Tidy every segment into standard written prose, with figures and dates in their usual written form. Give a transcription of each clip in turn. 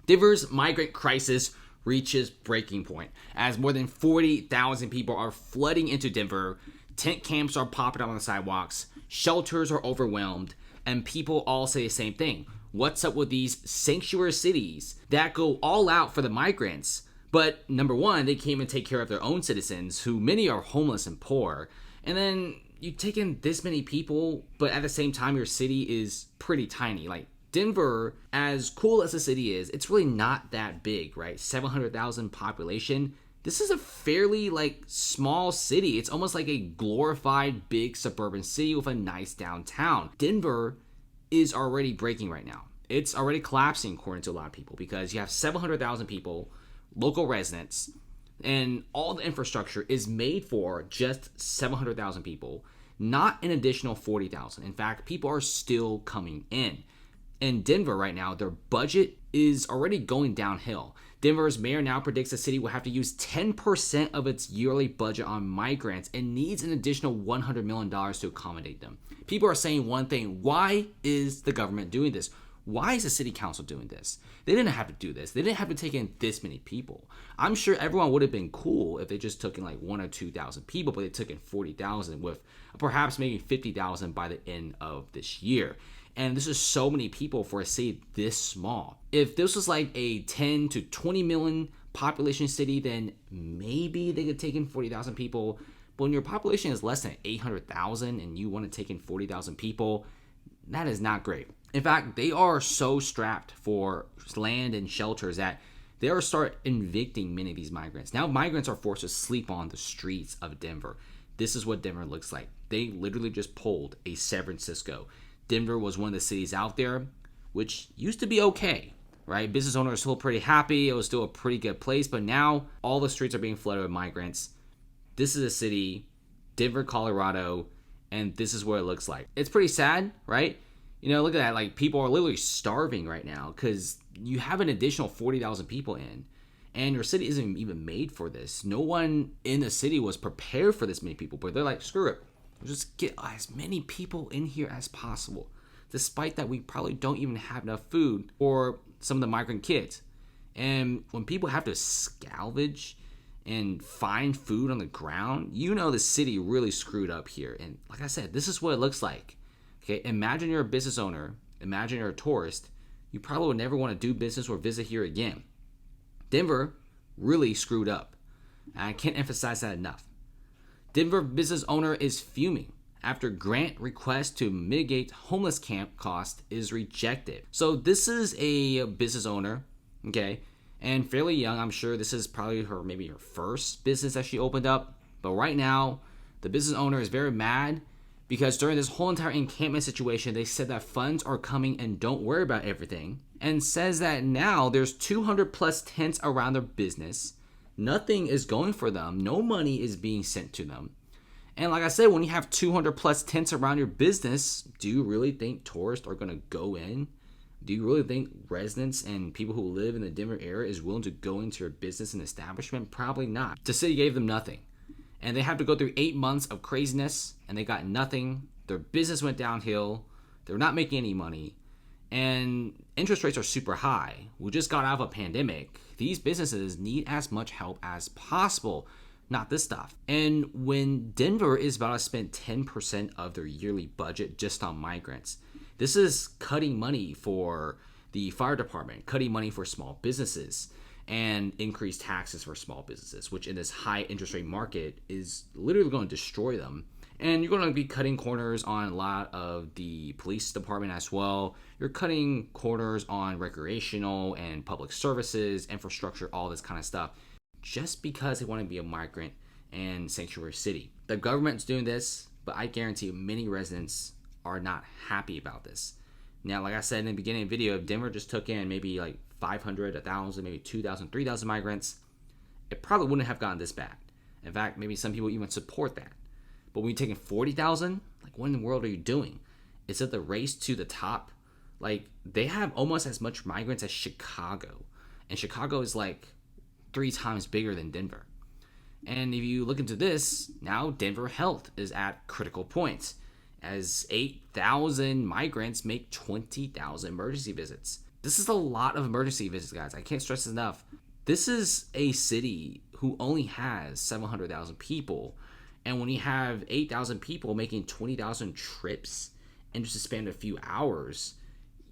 Denver's migrant crisis reaches breaking point as more than 40,000 people are flooding into Denver. Tent camps are popping up on the sidewalks, shelters are overwhelmed, and people all say the same thing. What's up with these sanctuary cities that go all out for the migrants? But number one, they can't even take care of their own citizens, who many are homeless and poor. And then you take in this many people, but at the same time, your city is pretty tiny. Like Denver, as cool as the city is, it's really not that big, right? 700,000 population. This is a fairly small city. It's almost like a glorified big suburban city with a nice downtown. Denver is already breaking right now. It's already collapsing according to a lot of people because you have 700,000 people, local residents, and all the infrastructure is made for just 700,000 people, not an additional 40,000. In fact, people are still coming in. In Denver right now, their budget is already going downhill. Denver's mayor now predicts the city will have to use 10% of its yearly budget on migrants and needs an additional $100 million to accommodate them. People are saying one thing: why is the government doing this? Why is the city council doing this? They didn't have to do this. They didn't have to take in this many people. I'm sure everyone would have been cool if they just took in 1,000 or 2,000 people, but they took in 40,000 with perhaps maybe 50,000 by the end of this year. And this is so many people for a city this small. If this was like a 10 to 20 million population city, then maybe they could take in 40,000 people. But when your population is less than 800,000 and you want to take in 40,000 people, that is not great. In fact, they are so strapped for land and shelters that they are start evicting many of these migrants. Now migrants are forced to sleep on the streets of Denver. This is what Denver looks like. They literally just pulled a San Francisco. Denver was one of the cities out there which used to be okay, right? Business owners are still pretty happy. It was still a pretty good place, but now all the streets are being flooded with migrants. This is a city, Denver, Colorado, and this is what it looks like. It's pretty sad, right? Look at that. People are literally starving right now because you have an additional 40,000 people in, and your city isn't even made for this. No one in the city was prepared for this many people, but they're like, screw it. We'll just get as many people in here as possible. Despite that, we probably don't even have enough food for some of the migrant kids. And when people have to salvage and find food on the ground, the city really screwed up here. And like I said, this is what it looks like. Okay, imagine you're a business owner. Imagine you're a tourist. You probably would never want to do business or visit here again. Denver really screwed up. And I can't emphasize that enough. Denver business owner is fuming after grant request to mitigate homeless camp cost is rejected. So this is a business owner, okay, and fairly young. I'm sure this is probably maybe her first business that she opened up. But right now, the business owner is very mad because during this whole entire encampment situation, they said that funds are coming and don't worry about everything, and says that now there's 200 plus tents around their business. Nothing is going for them. No money is being sent to them. And like I said, when you have 200 plus tents around your business, do you really think tourists are going to go in? Do you really think residents and people who live in the Denver area is willing to go into your business and establishment? Probably not. The city gave them nothing. And they have to go through 8 months of craziness, and they got nothing. Their business went downhill. They're not making any money. And interest rates are super high. We just got out of a pandemic. These businesses need as much help as possible, not this stuff. And when Denver is about to spend 10% of their yearly budget just on migrants, this is cutting money for the fire department, cutting money for small businesses, and increased taxes for small businesses, which in this high interest rate market is literally going to destroy them. And you're going to be cutting corners on a lot of the police department as well. You're cutting corners on recreational and public services, infrastructure, all this kind of stuff, just because they want to be a migrant and sanctuary city. The government's doing this, but I guarantee many residents are not happy about this. Now, like I said in the beginning of the video, if Denver just took in maybe 500, 1,000, maybe 2,000, 3,000 migrants, it probably wouldn't have gotten this bad. In fact, maybe some people even support that. But when you're taking 40,000, what in the world are you doing? Is it the race to the top? They have almost as much migrants as Chicago. And Chicago is 3 times bigger than Denver. And if you look into this, now Denver health is at critical points, as 8,000 migrants make 20,000 emergency visits. This is a lot of emergency visits, guys. I can't stress this enough. This is a city who only has 700,000 people. And when you have 8,000 people making 20,000 trips in just a span of a few hours,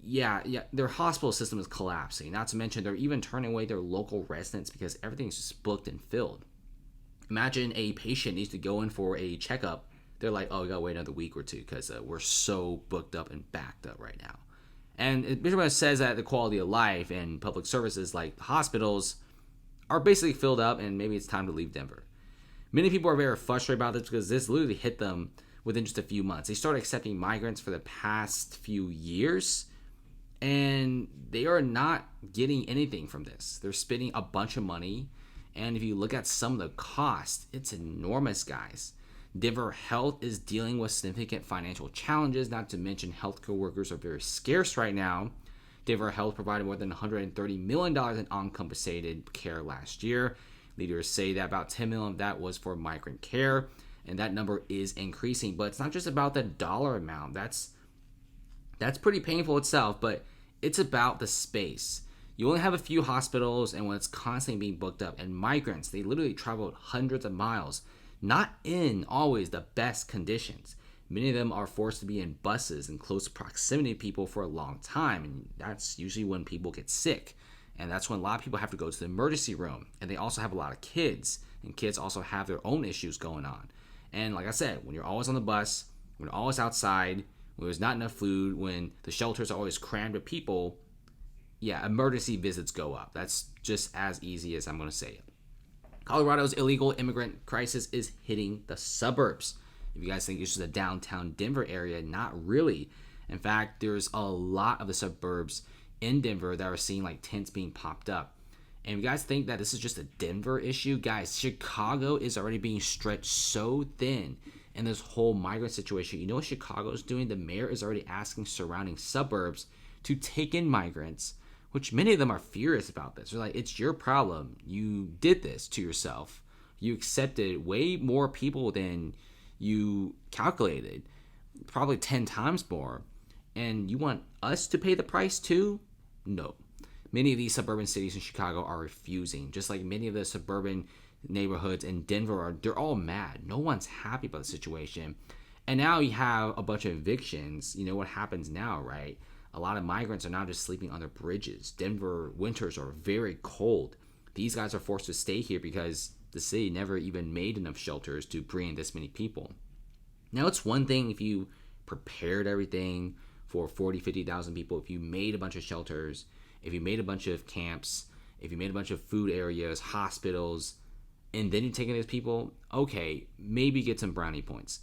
yeah, their hospital system is collapsing. Not to mention, they're even turning away their local residents because everything's just booked and filled. Imagine a patient needs to go in for a checkup. They're like, oh, we gotta wait another week or two because we're so booked up and backed up right now. And it basically says that the quality of life and public services like hospitals are basically filled up, and maybe it's time to leave Denver. Many people are very frustrated about this because this literally hit them within just a few months. They started accepting migrants for the past few years, and they are not getting anything from this. They're spending a bunch of money, and if you look at some of the costs, it's enormous, guys. Denver Health is dealing with significant financial challenges, not to mention healthcare workers are very scarce right now. Denver Health provided more than $130 million in uncompensated care last year. Leaders say that about $10 million of that was for migrant care, and that number is increasing. But it's not just about the dollar amount. That's pretty painful itself, but it's about the space. You only have a few hospitals, and when it's constantly being booked up, and migrants, they literally traveled hundreds of miles, not in always the best conditions. Many of them are forced to be in buses in close proximity to people for a long time, and that's usually when people get sick. And that's when a lot of people have to go to the emergency room. And they also have a lot of kids. And kids also have their own issues going on. And like I said, when you're always on the bus, when you're always outside, when there's not enough food, when the shelters are always crammed with people, yeah, emergency visits go up. That's just as easy as I'm going to say it. Colorado's illegal immigrant crisis is hitting the suburbs. If you guys think it's just a downtown Denver area, not really. In fact, there's a lot of the suburbs in Denver that are seeing like tents being popped up. And if you guys think that this is just a Denver issue, guys, Chicago is already being stretched so thin in this whole migrant situation. You know what Chicago's doing? The mayor is already asking surrounding suburbs to take in migrants, which many of them are furious about this. They're like, it's your problem. You did this to yourself. You accepted way more people than you calculated, probably 10 times more. And you want us to pay the price too? No. Many of these suburban cities in Chicago are refusing, just like many of the suburban neighborhoods in Denver they're all mad. No one's happy about the situation. And now you have a bunch of evictions. You know what happens now, right? A lot of migrants are now just sleeping under bridges. Denver winters are very cold. These guys are forced to stay here because the city never even made enough shelters to bring in this many people. Now, it's one thing if you prepared everything for 40, 50,000 people, if you made a bunch of shelters, if you made a bunch of camps, if you made a bunch of food areas, hospitals, and then you're taking those people, okay, maybe get some brownie points.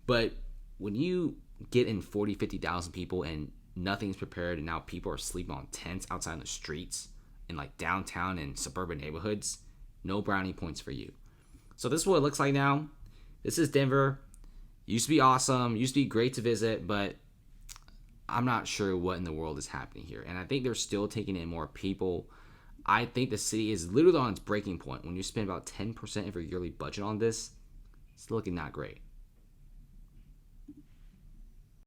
But when you get in 40, 50,000 people and nothing's prepared and now people are sleeping on tents outside in the streets in like downtown and suburban neighborhoods, no brownie points for you. So this is what it looks like now. This is Denver. Used to be awesome, used to be great to visit, but I'm not sure what in the world is happening here. And I think they're still taking in more people. I think the city is literally on its breaking point. When you spend about 10% of your yearly budget on this, it's looking not great.